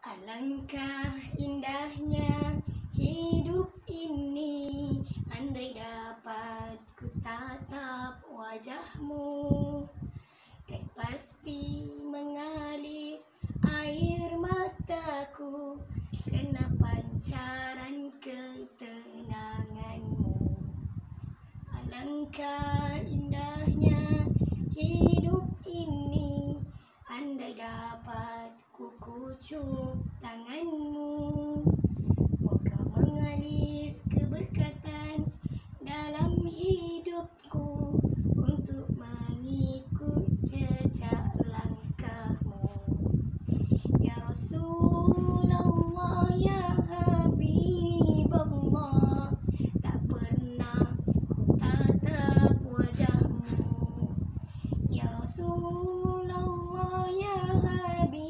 Alangkah indahnya hidup ini, andai dapat ku tatap wajahmu, kan pasti mengalir air mataku, kena pancaran ketenanganmu. Alangkah indahnya hidup ini, andai dapat ku kucup tanganmu, moga mengalir keberkatan dalam hidupku untuk mengikut jejak langkahmu. Ya Rasulullah, ya Habibullah, tak pernah ku tatap wajahmu. Ya Rasulullah, ya Habibullah,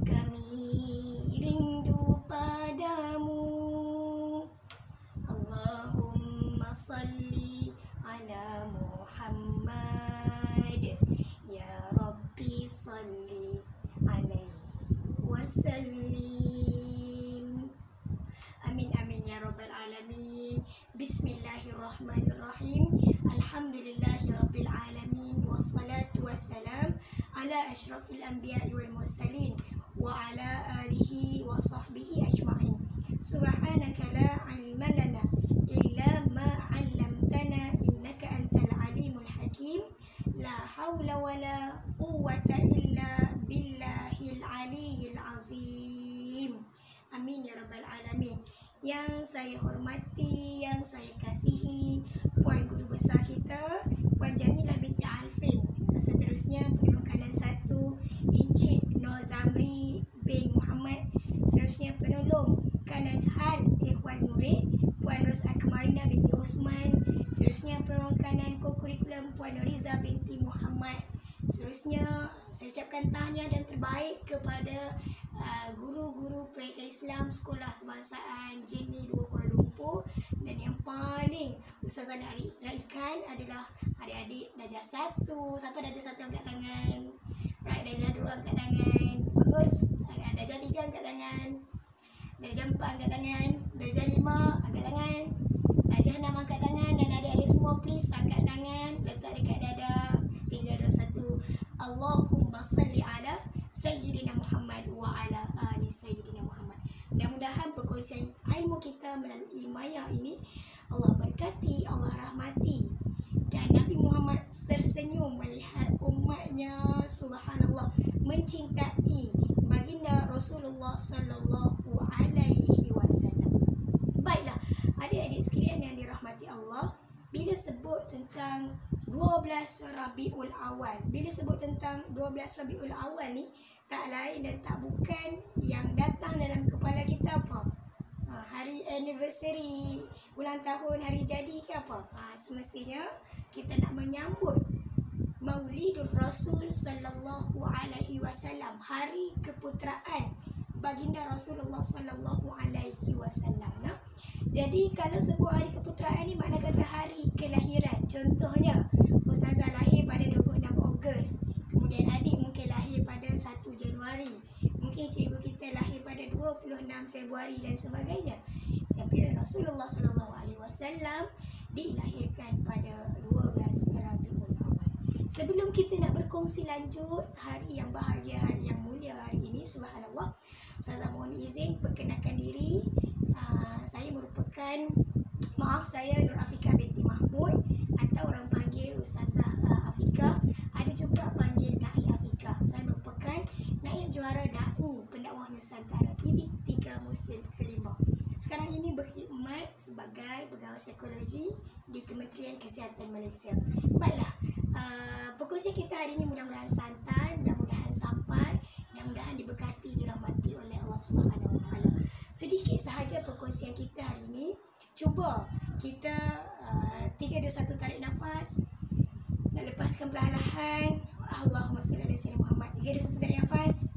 kami rindu padamu. Allahumma salli ala Muhammad, ya Rabbi salli alaihi wasallim. Amin amin ya rabbal alamin. Bismillahirrahmanirrahim. Alhamdulillahi rabbil alamin, wassalatu wassalam ala asyrafil anbiya'i wal mursalin wa ala alihi wa sahbihi ajma'in. Subhanaka la ilma lana illa ma 'allamtana innaka antal alimul hakim. La haula wala quwwata illa billahil aliyyil azim. Amin ya rabbal alamin. Yang saya hormati, yang saya kasihi Puan Guru Besar kita, Puan Jamilah binti Alfin. Seterusnya penolong kanan 1 Encik Nur Zamri bin Muhammad. Seterusnya penolong kanan hal Ikhwan Murid, Puan Ros Akmarina binti Osman. Seterusnya penolong kanan co-curriculum Puan Noriza binti Muhammad. Seterusnya saya ucapkan tahniah dan terbaik kepada guru-guru Pendidikan Islam Sekolah Kebangsaan Jenny 2 Kuala Lumpur. Dan yang paling Ustazah nak raikan adalah adik-adik darjah 1. Siapa darjah 1 angkat tangan? Right, darjah 2 angkat tangan. Bagus. Darjah 3 angkat tangan. Darjah 4 angkat tangan. Darjah 5 angkat tangan. Darjah 6 angkat tangan. Dan adik-adik semua please angkat tangan, letak dekat dada. 3, 2, 1. Allahumma salli ala Sayyidina Muhammad wa ala ali Sayyidina Muhammad. Mudah-mudahan perkongsian ilmu kita melalui maya ini Allah berkati, Allah rahmati, dan Nabi Muhammad tersenyum melihat umatnya, subhanallah, mencintai baginda Rasulullah sallallahu alaihi wasallam. Baiklah, adik-adik sekalian yang dirahmati Allah, bila sebut tentang 12 Rabiul Awal, bila sebut tentang 12 Rabiul Awal ni, tak lain dan tak bukan yang datang dalam kepala kita apa? Hari anniversary, ulang tahun, hari jadi ke apa? Semestinya kita nak menyambut Maulidur Rasul sallallahu alaihi wasallam, hari keputeraan baginda Rasulullah sallallahu alaihi wasallam. Jadi kalau sebut hari keputeraan ni, makna kata hari kelahiran. Contohnya Ustazah lahir pada 26 Ogos, kemudian adik mungkin lahir pada 1 Januari, mungkin cikgu kita lahir pada 26 Februari dan sebagainya. Tapi Rasulullah SAW dilahirkan pada 12 Rabiul Awal. Sebelum kita nak berkongsi lanjut hari yang bahagia, hari yang mulia hari ini, subhanallah, Ustazah mohon izin perkenalkan diri. Saya merupakan, saya Nur Afika binti Mahmud, atau orang panggil Ustazah Afika, ada juga panggil Da'i Afika. Saya merupakan naib juara Da'i Pendakwah Nusantara TV3 Muslim kelima. Sekarang ini berkhidmat sebagai pegawai psikologi di Kementerian Kesihatan Malaysia. Baiklah, perkongsian kita hari ini mudah-mudahan santai, mudah-mudahan sampai, mudah-mudahan diberkati, dirahmati oleh Allah Subhanahu Wa Taala. Sedikit sahaja perkongsian kita hari ini. Cuba kita 3, 2, 1 tarik nafas. Nak lepaskan perlahan-lahan. Allahumma salli ala Sayyidina Muhammad. 3, 2, 1 tarik nafas.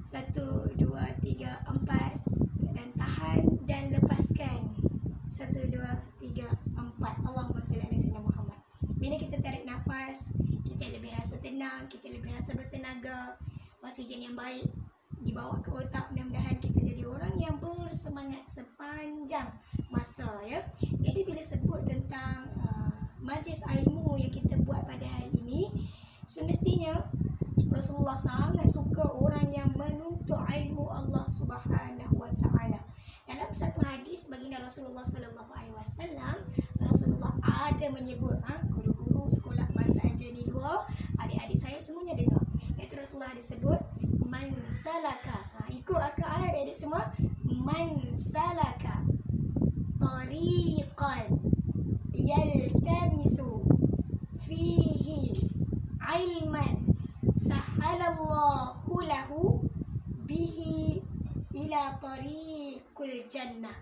1, 2, 3, 4. Dan tahan dan lepaskan. 1, 2, 3, 4. Allahumma salli ala Sayyidina Muhammad. Bila kita tarik nafas, kita lebih rasa tenang, kita lebih rasa bertenaga. oksigen yang baik dibawa ke otak. Mudah-mudahan kita jadi orang yang bersemangat sepanjang masa, ya. Jadi bila sebut tentang majlis ilmu yang kita buat pada hari ini, semestinya Rasulullah sangat suka orang yang menuntut ilmu Allah Subhanahu wa taala. Dalam satu hadis baginda Rasulullah sallallahu alaihi wasallam, Rasulullah ada menyebut, guru-guru sekolah bahasa Anjani 2, adik-adik saya semuanya dengar. Iaitu Rasulullah disebut man salaka. Ikut akal adik-adik semua. Man salaka tariqan yaltamisu fihi ilman sahalallahu lahu bihi ila tariqul jannah.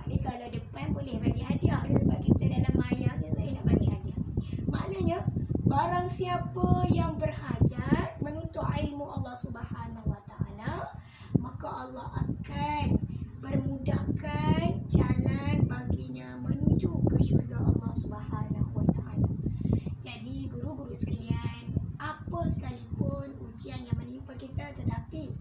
Ni kalau depan boleh bagi hadiah ni, sebab kita dalam maya kita nak bagi hadiah. Maknanya barang siapa yang berhajat menuntut ilmu Allah Subhanahu wa taala, maka Allah akan bermudahkan jalan baginya menuju ke syurga Allah Subhanahu wa taala. Jadi guru-guru sekalian, apa sekalipun ujian yang menimpa kita, tetapi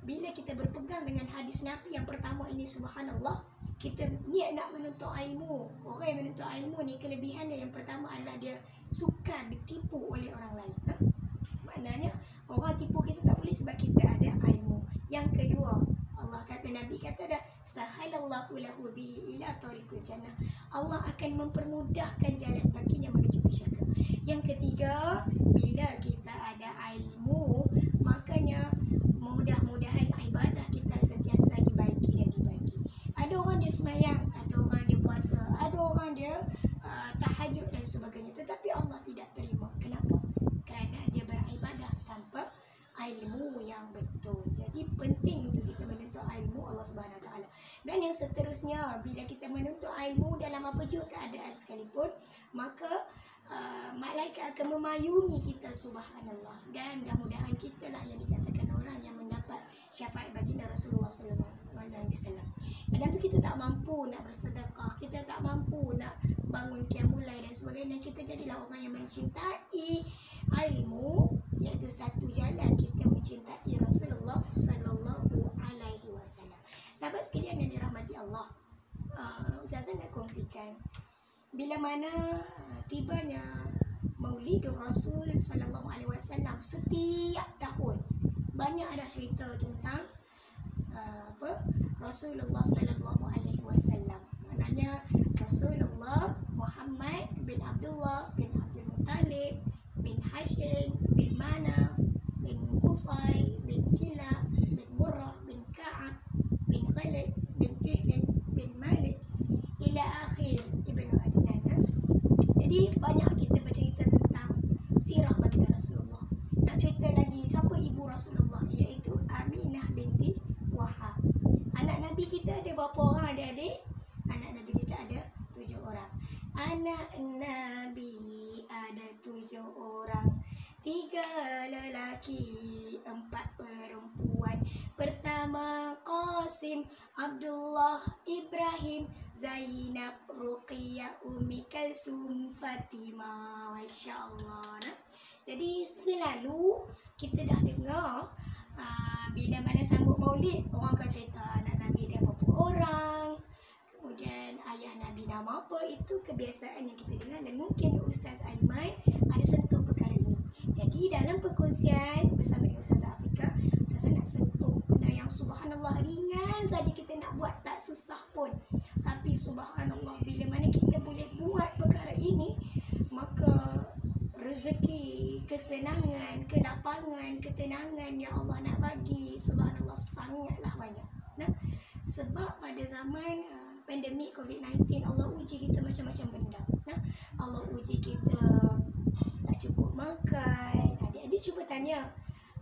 bila kita berpegang dengan hadis Nabi yang pertama ini, subhanallah, kita niat nak menuntut ilmu. Orang yang menuntut ilmu ni kelebihannya yang pertama adalah dia sukar ditipu oleh orang lain. Maknanya orang tipu kita tak boleh sebab kita ada ilmu. Yang kedua, Allah kata, Nabi kata dah, sahalallahu lahu bihi ila tariqil jannah. Allah akan mempermudahkan jalan baginya menuju ke syurga. Yang ketiga, bila kita ada ilmu, makanya mudah-mudahan ibadah kita sentiasa dibaiki dan dibaiki. Ada orang dia semayang, ada orang dia puasa, ada orang dia tahajud dan sebagainya, tetapi Allah tidak terima. Kenapa? Kerana dia beribadah tanpa ilmu yang betul. Jadi penting untuk kita menuntut ilmu Allah Subhanahu Wa Taala. Dan yang seterusnya, bila kita menuntut ilmu dalam apa juga keadaan sekalipun, maka malaikat akan memayungi kita, subhanallah. Dan mudah-mudahan kita lah yang dikatakan orang yang mendapat syafaat baginda Rasulullah sallallahu alaihi wasallam. Kadang tu kita tak mampu nak bersedekah, kita tak mampu nak bangun qiyamul lail dan sebagainya, dan kita jadilah orang yang mencintai ilmu, iaitu satu jalan kita mencintai Rasulullah sallallahu alaihi wasallam. Sahabat sekalian yang dirahmati Allah, Ustazah nak kongsikan bila mana tibanya Maulidur Rasul sallallahu alaihi wasallam setiap tahun, banyak ada cerita tentang Rasulullah sallallahu alaihi wasallam. Maknanya Rasulullah Muhammad bin Abdullah bin Abdul Muttalib bin Hashim bin Manaf bin Qusay bin Kilab bin Murrah bin Ka'ab bin Khalid bin Fihl bin Malik ila akhir Ibnu Adnan. Jadi banyak kita bercerita tentang sirah baginda Rasulullah. Nak cerita lagi siapa ibu Rasulullah, iaitu Aminah binti Wahab. Anak Nabi kita ada berapa orang adik-adik? Anak Nabi kita ada 7 orang. Anak Nabi ada 7 orang. 3 lelaki, 4 perempuan. Pertama Qasim, Abdullah, Ibrahim, Zainab, Ruqiyah, Ummi Kalsum, Fatimah. Masya Allah. Jadi selalu kita dah dengar bila mana sambut maulid, orang akan cerita anak Nabi ada berapa orang, kemudian ayah Nabi nama apa. Itu kebiasaan yang kita dengar, dan mungkin Ustaz Aiman ada sentuh perkara ini. Jadi dalam perkongsian bersama dengan Ustazah Afrika, Ustazah nak sentuh benda yang subhanallah ringan saja kita nak buat, tak susah pun. Tapi subhanallah, bila mana kita boleh buat perkara ini, maka rezeki, kesenangan, kelapangan, ketenangan yang Allah nak bagi, subhanallah, sangatlah banyak. Sebab pada zaman pandemik COVID-19, Allah uji kita macam-macam benda. Allah uji kita tak cukup makan. Adik-adik cuba tanya,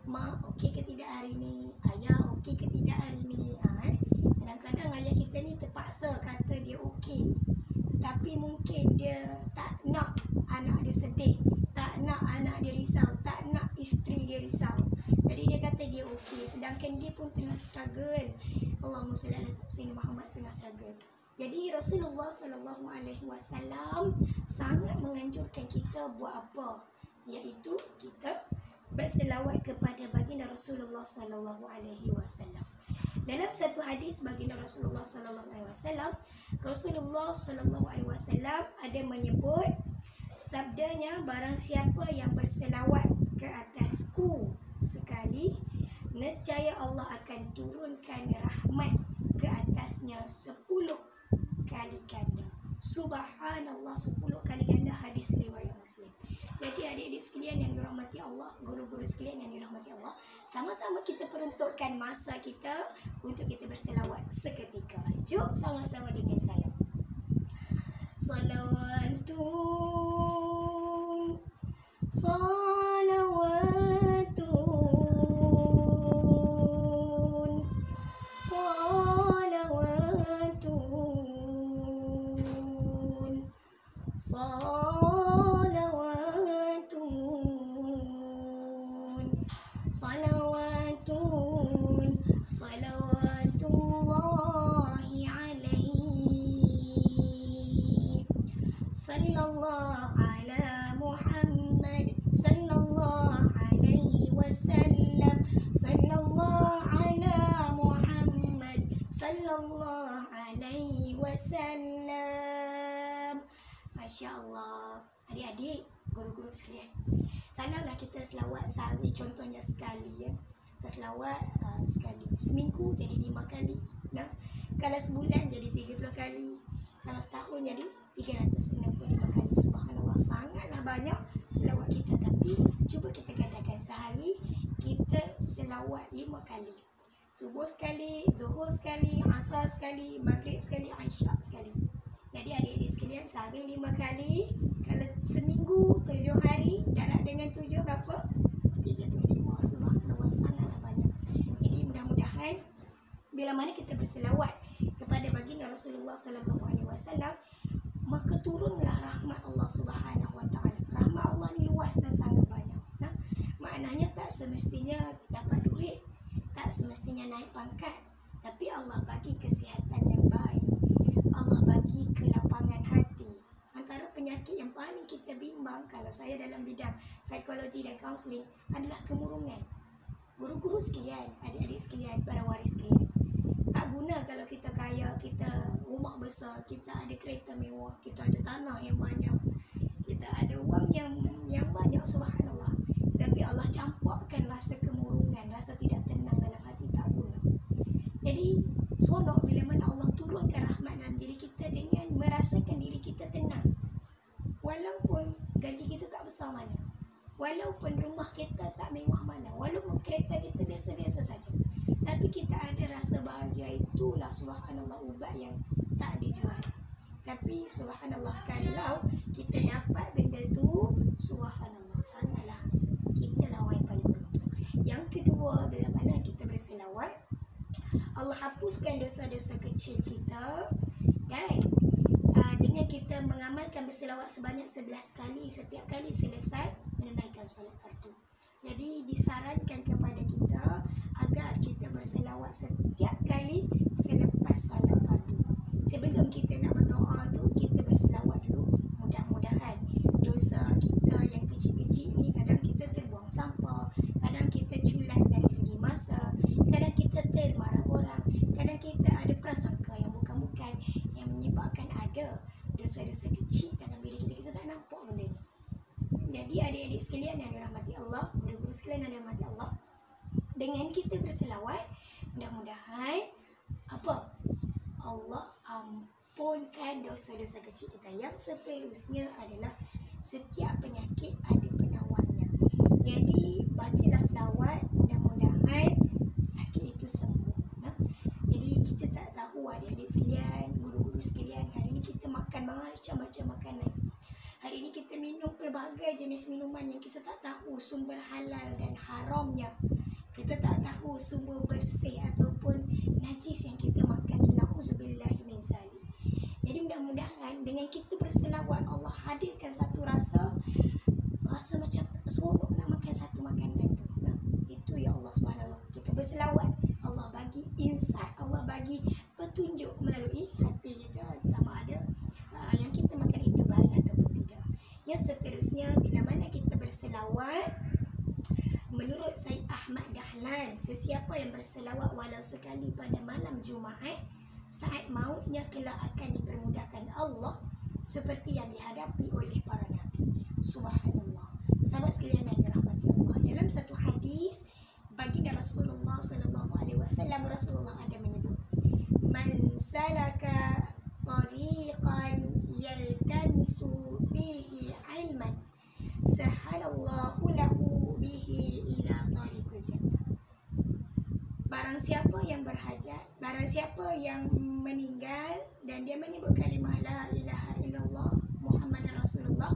mak okey ke tidak hari ni? Ayah okey ke tidak hari ni? Kadang-kadang ayah kita ni terpaksa kata dia okey, tetapi mungkin dia tak nak anak dia sedih, tak nak anak dia risau, tak nak isteri dia risau. Jadi dia kata dia okey, sedangkan dia pun tengah struggle. Allahumma salli ala sayyidina Muhammad, tengah struggle. Jadi Rasulullah sallallahu alaihi wasallam sangat menganjurkan kita buat apa? Iaitu kita berselawat kepada baginda Rasulullah sallallahu alaihi wasallam. Dalam satu hadis baginda Rasulullah sallallahu alaihi wasallam, Rasulullah sallallahu alaihi wasallam ada menyebut sabdanya, barang siapa yang berselawat ke atasku sekali, nescaya Allah akan turunkan rahmat ke atasnya 10 kali ganda. Subhanallah, 10 kali ganda. Hadis riwayat Muslim. Jadi adik-adik sekalian yang dirahmati Allah, guru-guru sekalian yang dirahmati Allah, sama-sama kita peruntukkan masa kita untuk kita berselawat seketika. Jom sama-sama dengan saya. Salawatun, salawatun, salawatun, salawatun, salawatun, salawatullahi alaihi, sallallahu ala Muhammad, sallallahu alaihi wasallam, sallallahu ala Muhammad, sallallahu alaihi wasallam. Masya Allah. Adik-adik, guru-guru sekalian, kalaulah kita selawat sehari, contohnya sekali ya, kita selawat sekali, seminggu jadi 5 kali, nah, kalau sebulan jadi 30 kali, kalau setahun jadi 365 kali. Subhanallah, sangatlah banyak selawat kita. Tapi cuba kita gandakan, sehari kita selawat 5 kali, subuh sekali, zuhur sekali, asar sekali, maghrib sekali, isyak sekali. Jadi adik-adik sekalian, sehari 5 kali, kalau seminggu 7 hari, darab dengan 7 berapa? 35. Subhanallah, sangatlah banyak. Jadi mudah-mudahan bila mana kita berselawat kepada baginda Rasulullah sallallahu alaihi wasallam, maka turunlah rahmat Allah Subhanahu wa taala. Rahmat Allah ni luas dan sangat banyak. Nah, maknanya tak semestinya dapat duit, tak semestinya naik pangkat, tapi Allah bagi kesihatan yang baik. Allah bagi kelapangan hati. Antara penyakit yang paling kita bimbang, kalau saya dalam bidang psikologi dan kaunseling, adalah kemurungan. Guru-guru sekalian, adik-adik sekalian, para waris sekalian, tak guna kalau kita kaya, kita rumah besar, kita ada kereta mewah, kita ada tanah yang banyak, kita ada wang yang banyak, subhanallah, tapi Allah campakkan rasa kemurungan, rasa tidak tenang dalam hati, tak guna. Jadi seronok bila mana Allah turunkan rahmat dalam diri kita dengan merasakan diri kita tenang. Walaupun gaji kita tak besar mana, walaupun rumah kita tak mewah mana, walaupun kereta kita biasa-biasa saja, tapi kita ada rasa bahagia. Itulah subhanallah ubat yang tak dijual. Tapi subhanallah, kalau kita dapat benda tu, subhanallah, sangatlah kita lah orang yang paling beruntung. Yang kedua, bila mana kita berselawat, Allah hapuskan dosa-dosa kecil kita, dan dengan kita mengamalkan berselawat sebanyak 11 kali setiap kali selesai menunaikan solat fardu. Jadi disarankan kepada kita agar kita berselawat setiap kali selepas solat fardu. Sebelum kita nak berdoa tu, kita berselawat dulu. Mudah-mudahan dosa kita yang kecil-kecil ni, kadang kita terbuang sampah, kadang kita culas dari segi masa, kadang kita termarah orang, kadang kita ada prasangka yang bukan-bukan, yang menyebabkan ada dosa-dosa kecil dalam diri kita. Kita tak nampak benda ni. Jadi adik-adik sekalian yang dirahmati Allah, guru-guru sekalian yang dirahmati Allah, dengan kita berselawat, mudah-mudahan apa? Allah ampunkan dosa-dosa kecil kita. Yang seterusnya adalah setiap penyakit ada penawarnya. Jadi bacalah selawat, mudah-mudahan sakit itu sembuh. Nah, jadi kita tak tahu adik-adik sekalian, guru-guru sekalian, hari ini kita makan macam-macam makanan. Hari ini kita minum pelbagai jenis minuman yang kita tak tahu sumber halal dan haramnya. Kita tak tahu sumber bersih ataupun najis yang kita makan. Na'udzubillahi min zalik. Jadi mudah-mudahan dengan kita berselawat, Allah hadirkan satu rasa macam seronok nak makan satu makanan tu. Nah, itu ya Allah subhanallah. Kita berselawat, Allah bagi insight, Allah bagi petunjuk melalui hati kita, sama ada yang kita makan itu baik ataupun tidak. Yang seterusnya, bila mana kita berselawat, menurut Said Ahmad Dahlan, sesiapa yang berselawat walau sekali pada malam Jumaat, saat mautnya kelak akan dipermudahkan Allah seperti yang dihadapi oleh para nabi. Subhanallah. Sahabat sekalian yang dirahmati Allah, dalam satu hadis baginda Rasulullah sallallahu alaihi wasallam, Rasulullah ada menyebut, man salaka tariqan yaltamisu fihi ilman sahalallahu lahu bihi ila tariqil jannah. Barang siapa yang berhajat, barang siapa yang meninggal dan dia menyebut kalimah la ilaha illallah Muhammad Rasulullah,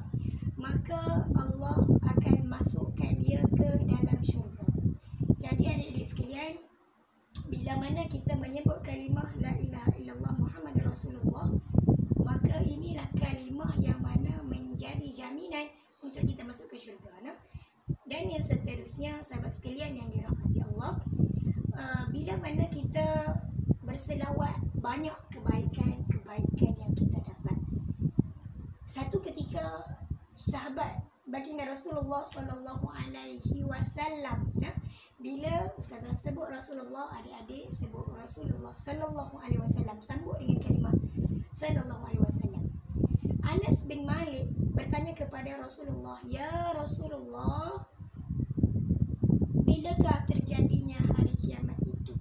maka Allah akan masukkan dia ke dalam syurga. Jadi adik-adik sekalian, bila mana kita menyebut kalimah la ilaha illallah Muhammad Rasulullah, maka inilah kalimah yang mana menjadi jaminan untuk kita masuk ke syurga. Dan yang seterusnya, sahabat sekalian yang dirahmati Allah, bila mana kita berselawat, banyak kebaikan yang kita dapat. Satu ketika sahabat baginda Rasulullah sallallahu alaihi wasallam, bila ustazah sebut Rasulullah, adik-adik sebut Rasulullah sallallahu alaihi wasallam, sambut dengan kalimah sallallahu alaihi wasallam. Anas bin Malik bertanya kepada Rasulullah, "Ya Rasulullah, bilakah terjadinya hari kiamat itu?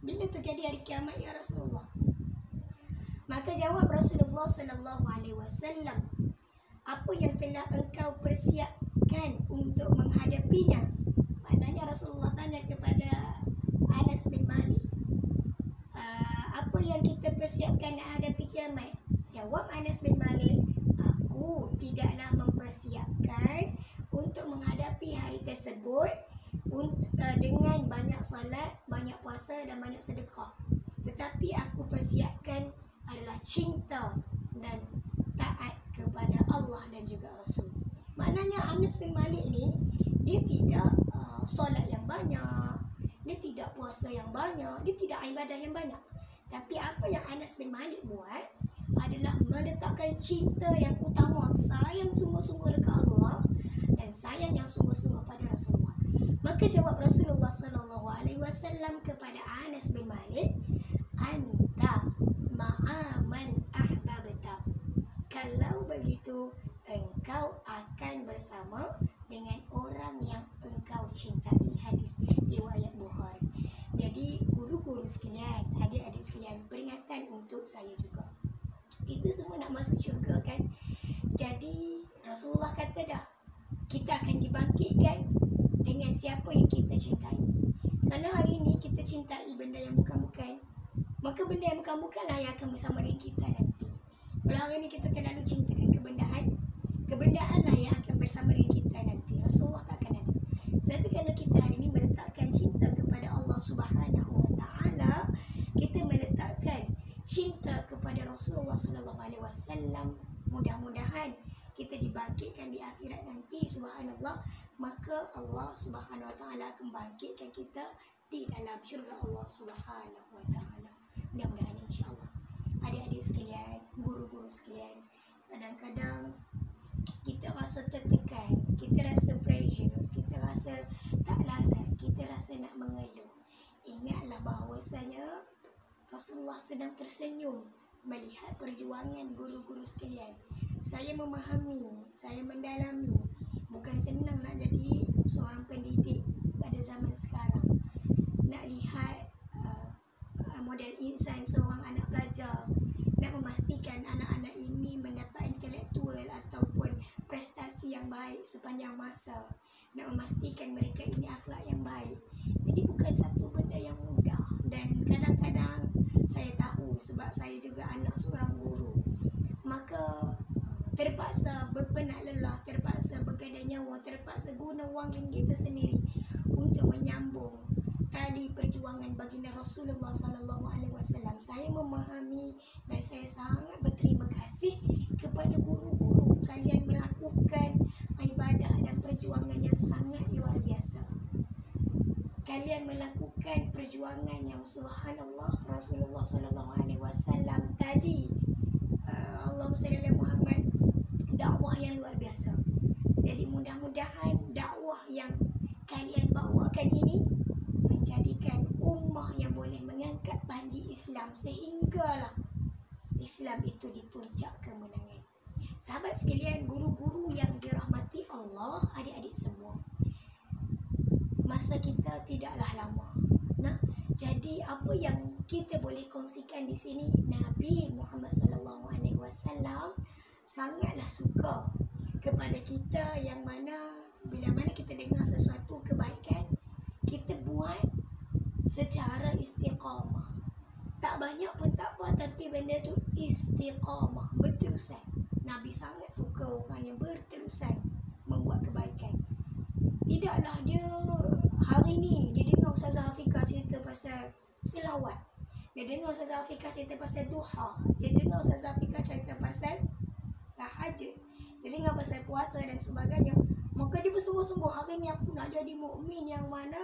Bila terjadi hari kiamat ya Rasulullah?" Maka jawab Rasulullah sallallahu alaihi wasallam, "Apa yang telah engkau persiapkan untuk menghadapinya?" Maknanya Rasulullah tanya kepada Anas bin Malik, apa yang kita persiapkan nak hadapi kiamat? Jawab Anas bin Malik, "Aku tidaklah mempersiapkan untuk menghadapi hari tersebut dengan banyak salat, banyak puasa dan banyak sedekah. Tetapi aku persiapkan adalah cinta dan taat kepada Allah dan juga Rasul." Maknanya Anas bin Malik ni, dia tidak solat yang banyak, dia tidak puasa yang banyak, dia tidak ibadah yang banyak. Tapi apa yang Anas bin Malik buat adalah meletakkan cinta yang utama, sayang sungguh-sungguh dekat Allah dan sayang yang sungguh-sungguh pada Rasulullah. Maka jawab Rasulullah sallallahu alaihi wasallam kepada Anas bin Malik, "Anta ma'a man ahbabta." Kalau begitu, engkau akan bersama dengan orang yang engkau cintai. Hadis riwayat Bukhari. Jadi guru-guru sekalian, adik-adik sekalian, peringatan untuk saya juga. Kita semua nak masuk syurga kan? Jadi Rasulullah kata dah, kita akan dibangkitkan dengan siapa yang kita cintai. Kalau hari ni kita cintai benda yang bukan-bukan, maka benda yang bukan-bukanlah yang akan bersama dengan kita nanti. Kalau hari ni kita terlalu cintakan kebendaanlah yang akan bersama dengan kita nanti. Rasulullah tak akan ada. Tapi kalau kita hari ni meletakkan cinta kepada Allah Subhanahu wa taala, kita meletakkan cinta kepada Rasulullah sallallahu alaihi wasallam, mudah-mudahan kita dibangkitkan di akhirat nanti, subhanallah, maka Allah Subhanahu wa taala akan bangkitkan kita di dalam syurga Allah Subhanahu wa taala. Mudah-mudahan insya-Allah. Adik-adik sekalian, guru-guru sekalian, kadang-kadang kita rasa tertekan, kita rasa pressure, kita rasa tak larat, kita rasa nak mengeluh. Ingatlah bahawasanya Rasulullah sedang tersenyum melihat perjuangan guru-guru sekalian. Saya memahami, saya mendalami. Bukan senang nak jadi seorang pendidik pada zaman sekarang. Nak lihat model insan seorang anak pelajar, nak memastikan anak-anak ini mendapat intelektual ataupun prestasi yang baik sepanjang masa, nak memastikan mereka ini akhlak yang baik. Jadi bukan satu benda yang mudah. Dan kadang-kadang saya tahu sebab saya juga anak seorang guru, maka terpaksa berpenat lelah, terpaksa bergadai nyawa, terpaksa guna wang ringgit tersendiri untuk menyambung tali perjuangan baginda Rasulullah sallallahu alaihi wasallam. Saya memahami dan saya sangat berterima kasih kepada guru-guru. Kalian melakukan ibadah dan perjuangan yang sangat luar biasa. Kalian melakukan perjuangan yang subhanallah. Rasulullah sallallahu alaihi wasallam tadi, Allahumma salli ala Muhammad, dakwah yang luar biasa. Jadi mudah-mudahan dakwah yang kalian bawakan ini menjadikan ummah yang boleh mengangkat panji Islam sehinggalah Islam itu di puncak kemenangan. Sahabat sekalian, guru-guru yang dirahmati Allah, adik-adik semua, masa kita tidaklah lama. Nah, jadi apa yang kita boleh kongsikan di sini, Nabi Muhammad SAW sangatlah suka kepada kita yang mana bila mana kita dengar sesuatu kebaikan, kita buat secara istiqamah. Tak banyak pun tak apa, tapi benda tu istiqamah, berterusan. Nabi sangat suka orang yang berterusan membuat kebaikan. Tidaklah dia hari ni dia dengar Ustazah Afiqah cerita pasal selawat, dia dengar Ustazah Afiqah cerita pasal duha, dia dengar Ustazah Afiqah cerita pasal tahajud, dia dengar pasal puasa dan sebagainya, maka dia bersungguh-sungguh, hari ni aku nak jadi mukmin yang mana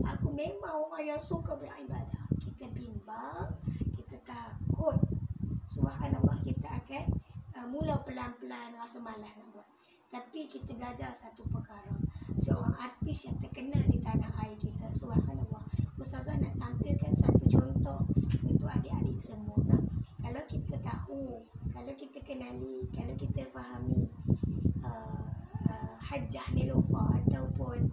aku memang orang yang suka beribadah. Kita bimbang, kita takut, subhanallah, kita akan mula pelan-pelan rasa malas nak buat. Tapi kita belajar satu perkara, seorang artis yang terkenal di tanah air kita, subhanallah, Ustazah nak tampilkan satu contoh untuk adik-adik semua. Nah, kalau kita tahu, kalau kita kenali, kalau kita fahami Hajjah Neelofa ataupun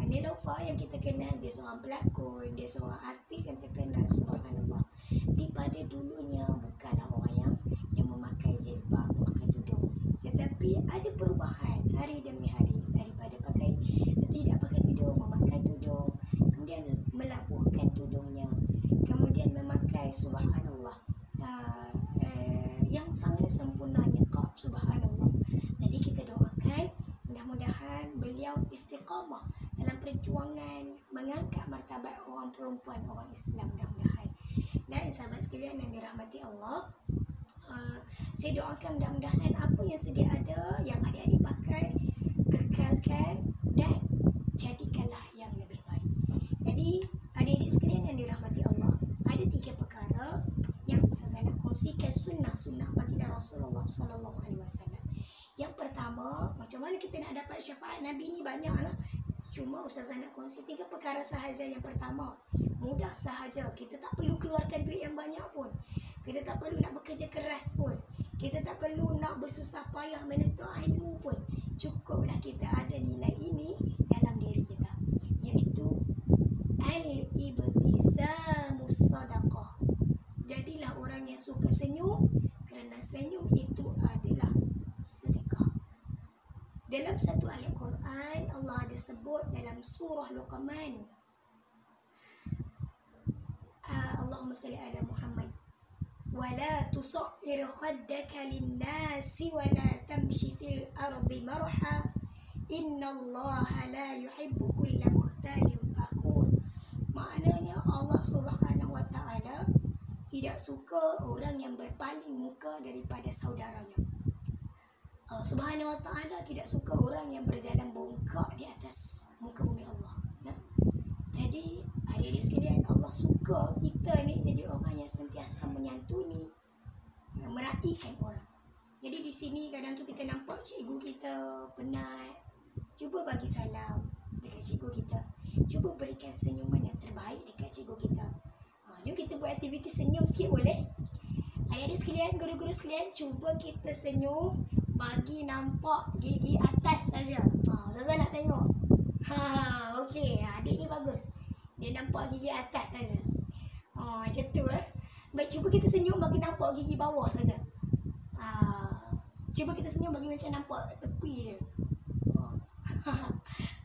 Neelofa yang kita kenal, dia seorang pelakon, dia seorang artis yang terkenal, subhanallah. Daripada dulunya bukanlah orang yang memakai jilbab, memakai tudung, tetapi ada perubahan hari demi hari, daripada tidak pakai tudung, memakai tudung, kemudian melabuhkan tudungnya, kemudian memakai, subhanallah, yang sangat sempurna niqab, subhanallah. Jadi kita doakan mudah-mudahan beliau istiqamah dalam perjuangan mengangkat martabat orang perempuan, orang Islam, mudah-mudahan. Dan sahabat sekalian yang dirahmati Allah, saya doakan mudah-mudahan apa yang sedia ada, yang adik-adik pakai, kekalkan dan jadikanlah yang lebih baik. Jadi adik-adik sekalian yang dirahmati Allah, ada 3 perkara yang saya nak kongsikan, sunnah-sunnah baginda Rasulullah SAW. Yang pertama, macam mana kita nak dapat syafaat Nabi ni banyak lah. Cuma Ustazah nak kongsi 3 perkara sahaja. Yang pertama, mudah sahaja. Kita tak perlu keluarkan duit yang banyak pun. Kita tak perlu nak bekerja keras pun. Kita tak perlu nak bersusah payah menuntut ilmu pun. Cukuplah kita ada nilai ini dalam diri kita, iaitu al-ibtisamus sadaqah. Jadilah orang yang suka senyum, kerana senyum itu adalah sedekah. Dalam satu ayat Quran, Allah ada sebut dalam surah Luqman, Allahumma salli ala Muhammad, wala tusa'ir khaddaka linnasi wala tamshi fil ardi marha innallaha la yuhibbu kulla mukhtalin fakhur. Maknanya Allah Subhanahu wa ta'ala tidak suka orang yang berpaling muka daripada saudaranya. Allah Subhanahu wa ta'ala tidak suka orang yang berjalan bongkak di atas muka bumi Allah. Nah, jadi adik-adik sekalian, Allah suka kita ni jadi orang yang sentiasa menyantuni, merhatikan orang. Jadi di sini kadang tu kita nampak cikgu kita penat, cuba bagi salam dekat cikgu kita, cuba berikan senyuman yang terbaik dekat cikgu kita. Jom kita buat aktiviti senyum sikit boleh? Adik-adik sekalian, guru-guru sekalian, cuba kita senyum bagi nampak gigi atas saja. Ustazah nak tengok. Okey, adik ni bagus. Dia nampak gigi atas saja. Macam tu Baik, cuba kita senyum bagi nampak gigi bawah saja. Cuba kita senyum bagi macam nampak tepi je.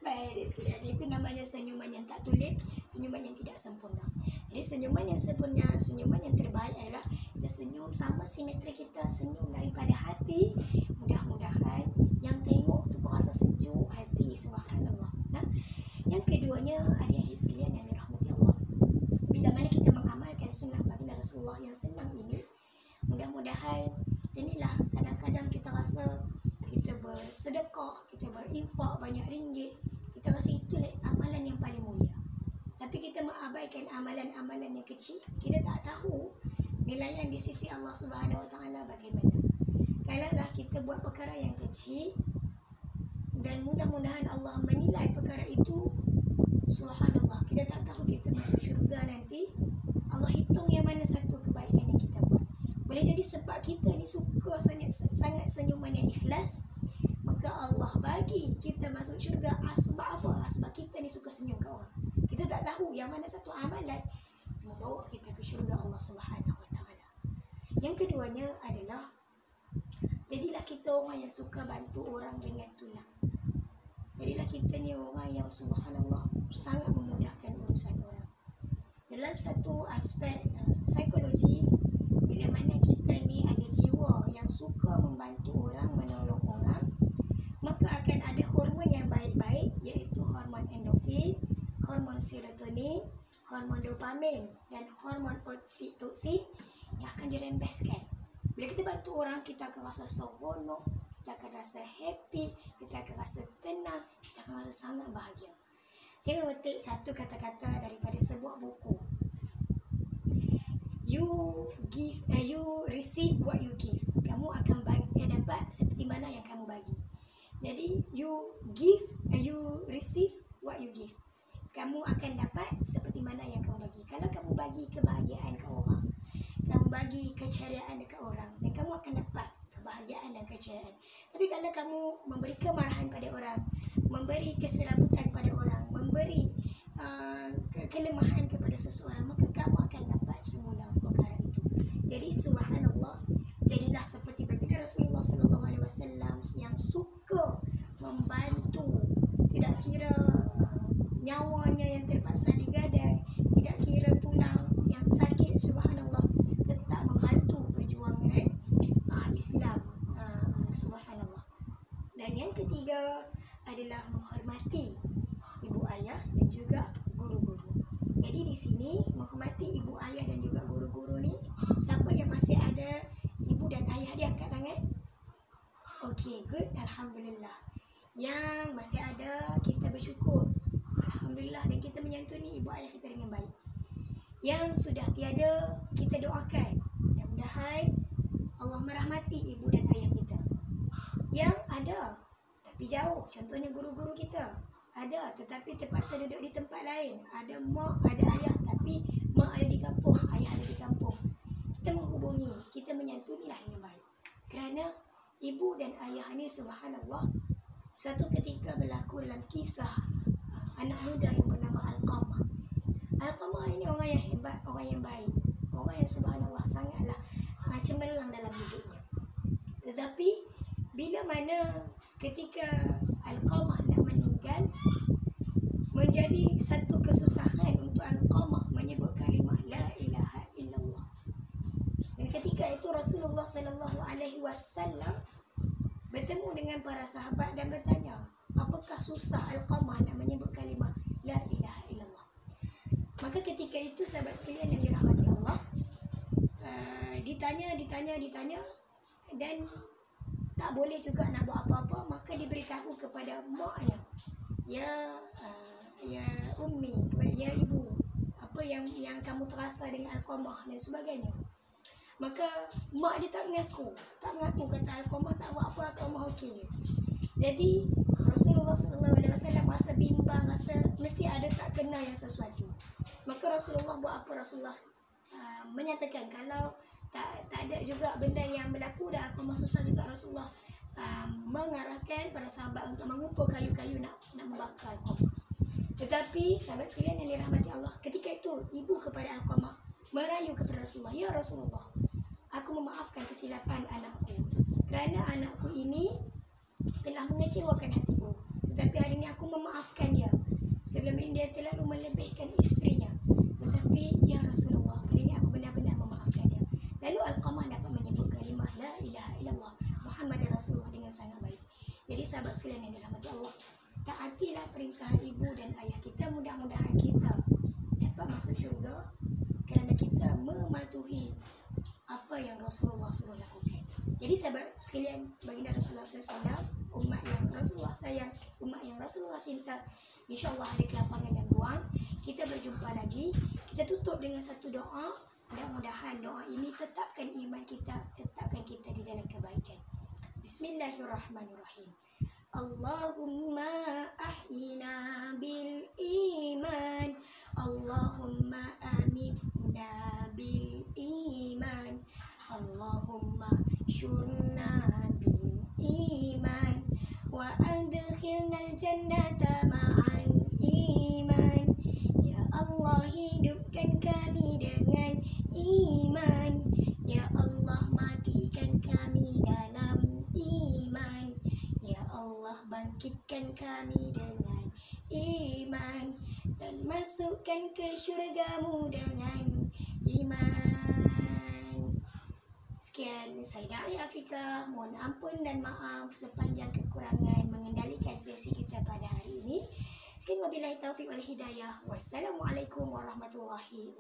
Baik adik sekalian, itu namanya senyuman yang tak tulen, senyuman yang tidak sempurna. Jadi senyuman yang sempurna, senyuman yang terbaik adalah kita senyum sama simetri kita, senyum daripada hati. Mudah-mudahan yang tengok tu berasa sejuk hati, subhanallah. Nah, yang keduanya, adik-adik sekalian yang dirahmati Allah, bila mana kita mengamalkan sunnah baginda Rasulullah yang senang ini, mudah-mudahan inilah kadang-kadang kita rasa kita bersedekah, kita berinfak banyak ringgit, kita rasa itulah amalan yang paling mulia. Tapi kita mengabaikan amalan-amalan yang kecil, kita tak tahu nilai yang di sisi Allah Subhanahu wa ta'ala bagaimana. Kalaulah kita buat perkara yang kecil dan mudah-mudahan Allah menilai perkara itu kerana satu kebaikan yang kita buat. Boleh jadi sebab kita ni suka sangat senyuman yang ikhlas, maka Allah bagi kita masuk syurga. Sebab apa? Sebab kita ni suka senyum kat orang. Kita tak tahu yang mana satu amalan membawa kita ke syurga Allah Subhanahu Wa Taala. Yang keduanya adalah, jadilah kita orang yang suka bantu orang ringan tulang. Jadilah kita ni orang yang subhanallah sangat memudahkan urusan orang. Dalam satu aspek psikologi, bila mana kita ni ada jiwa yang suka membantu orang, menolong orang, maka akan ada hormon yang baik-baik, iaitu hormon endorfin, hormon serotonin, hormon dopamin dan hormon oksitosin yang akan dirembeskan. Bila kita bantu orang, kita akan rasa seronok, kita akan rasa happy, kita akan rasa tenang, kita akan rasa sangat bahagia. Saya memetik satu kata-kata daripada sebuah buku. You receive what you give. Kamu akan dapat seperti mana yang kamu bagi. Jadi you give, you receive what you give. Kamu akan dapat seperti mana yang kamu bagi. Kalau kamu bagi kebahagiaan ke orang, kamu bagi keceriaan dekat orang, dan kamu akan dapat kebahagiaan dan keceriaan. Tapi kalau kamu memberi kemarahan pada orang, memberi keserabutan pada orang, memberi kelemahan kepada seseorang, maka kamu akan dapat semula perkara itu. Jadi subhanallah, jadilah seperti baginda Rasulullah sallallahu alaihi wasallam yang suka membantu, tidak kira nyawanya yang terpaksa digadai, tidak kira tulang yang sakit, subhanallah, tetap membantu perjuangan Islam, subhanallah. Dan yang ketiga adalah menghormati ibu ayah dan juga guru-guru. Jadi di sini menghormati ibu ayah dan juga guru-guru ni, siapa yang masih ada ibu dan ayah dia angkat tangan? Okey, good, alhamdulillah. Yang masih ada, kita bersyukur, alhamdulillah, dan kita menyantuni ibu ayah kita dengan baik. Yang sudah tiada, kita doakan mudah-mudahan Allah merahmati ibu dan ayah kita. Yang ada tapi jauh, contohnya guru-guru kita, ada tetapi terpaksa duduk di tempat lain. Ada mak, ada ayah, tapi mak ada di kampung, ayah ada di kampung. Kita menghubungi, kita menyantunilah dengan baik. Kerana ibu dan ayah ni subhanallah, satu ketika berlaku dalam kisah anak muda yang bernama Alqamah. Alqamah ini orang yang hebat, orang yang baik, orang yang subhanallah sangatlah cemerlang dalam hidupnya. Tetapi bila mana ketika Alqamah nak meninggal, menjadi satu kesusahan untuk Alqamah menyebut kalimah la ilaha illallah. Dan ketika itu Rasulullah sallallahu alaihi wasallam bertemu dengan para sahabat dan bertanya, apakah susah Alqamah nak menyebut kalimah la ilaha illallah? Maka ketika itu sahabat sekalian yang dirahmati Allah, ditanya dan tak boleh juga nak buat apa-apa, maka diberitahu kepada maknya, ya ummi, ya ibu, apa yang kamu terasa dengan Alqamah dan sebagainya. Maka mak dia tak mengaku kata Alqamah tak buat apa, Alqamah okey je. Jadi Rasulullah SAW rasa bimbang, rasa mesti ada tak kena yang sesuatu. Maka Rasulullah buat apa? Rasulullah menyatakan kalau tak ada juga benda yang berlaku dan Alqamah susah juga, Rasulullah mengarahkan para sahabat untuk mengumpul kayu-kayu nak membakar Alqamah. Tetapi sahabat sekalian yang dirahmati Allah, ketika itu ibu kepada Alqamah merayu kepada Rasulullah, ya Rasulullah, aku memaafkan kesilapan anakku kerana anakku ini telah mengecewakan hatiku. Tetapi hari ini aku memaafkan dia. Sebelum ini dia terlalu melebihkan isterinya. Tetapi ya Rasulullah, kali ini aku benar-benar memaafkan dia. Lalu Alqamah dapat menyebut kalimah la ilaha illallah Muhammad Rasulullah dengan sangat baik. Jadi sahabat sekalian yang dirahmati Allah, taatilah perintah ibu dan ayah kita. Mudah-mudahan kita dapat masuk syurga kerana kita mematuhi apa yang Rasulullah suruh lakukan. Jadi sahabat sekalian, baginda Rasulullah SAW, umat yang Rasulullah sayang, umat yang Rasulullah cinta, InsyaAllah hari kelapangan dan ruang kita berjumpa lagi. Kita tutup dengan satu doa. Mudah-mudahan doa ini tetapkan iman kita, tetapkan kita di jalan kebaikan. Bismillahirrahmanirrahim. Allahumma ahyina bil iman, Allahumma amitna bil وبشرنا بالإيمان وأدخلنا الجنة مع الإيمان. Ya Allah, hidupkan kami dengan iman. Ya Allah, matikan kami dalam iman. Ya Allah, bangkitkan kami dengan iman dan masukkan ke syurga-Mu dengan iman. Sekian, saya Da'i Afiqah. Mohon ampun dan maaf sepanjang kekurangan mengendalikan sesi kita pada hari ini. Sekian, wabillahi taufiq wal hidayah. Wassalamualaikum warahmatullahi wabarakatuh.